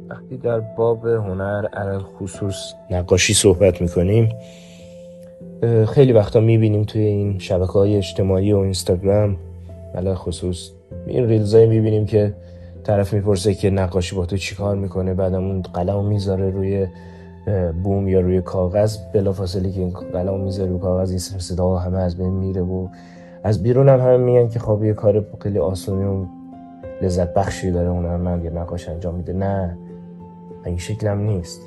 وقتی در باب هنر علل خصوص نقاشی صحبت میکنیم، خیلی وقتا میبینیم توی این شبکه‌های اجتماعی و اینستاگرام علل خصوص این ریلزایی میبینیم که طرف میپرسه که نقاشی با تو چی کار میکنه، بعدم اون قلم میذاره روی بوم یا روی کاغذ، بلافاصله که این قلم میذاره روی کاغذ این صدا همه از بین میره و از بیرون هم همه میگن که خب یه کار خیلی آسونی و لذت بخشی داره هنرمند یا نقاش انجام میده. نه، این شکل هم نیست.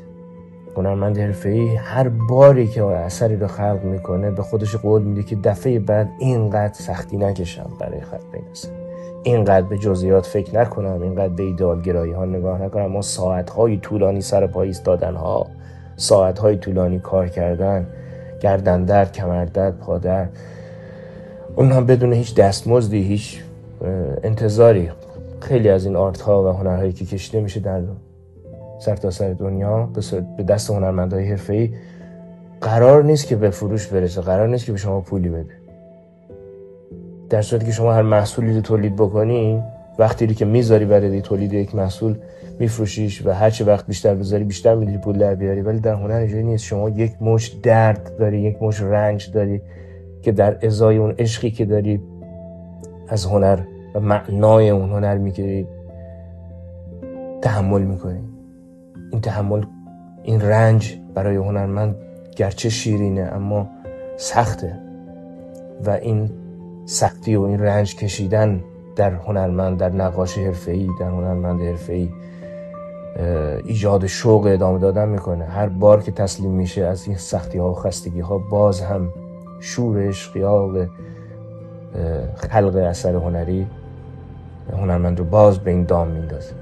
هنرمند حرفه‌ای هر باری که اثری رو خلق میکنه به خودش قول میده که دفعه بعد اینقدر سختی نکشم برای خلق این اثر، اینقدر به جزئیات فکر نکنم، اینقدر به ایدئالگرایی ها نگاه نکنم. ما ساعت‌های طولانی سر پای ایستادن ها، ساعت‌های طولانی کار کردن، گردن درد، کمر درد، پا درد، اون هم بدون هیچ دستمزدی، هیچ انتظاری. خیلی از این آرت ها و هنرهایی که کشیده میشه در سرتاسر دنیا به دست هنرمندای حرفه‌ای قرار نیست که به فروش برسه، قرار نیست که به شما پولی بده. در صورتی که شما هر محصولی رو تولید بکنی، وقتی رو که میذاری برای تولید یک محصول میفروشیش و هر چه وقت بیشتر بذاری بیشتر میتونی پول در بیاری. ولی در هنر اینجوری نیست. شما یک مش درد داری، یک مش رنج داری که در ازای اون عشقی که داری از هنر و معنای اون هنر میگیری تحمل میکنی. این تحمل، این رنج برای هنرمند گرچه شیرینه اما سخته و این سختی و این رنج کشیدن در هنرمند، در نقاش حرفه‌ای، در هنرمند حرفه‌ای ایجاد شوق ادامه دادن میکنه. هر بار که تسلیم میشه از این سختی ها و خستگی ها، باز هم شور اشتیاق خلق اثر هنری هنرمند رو باز به این دام میندازه.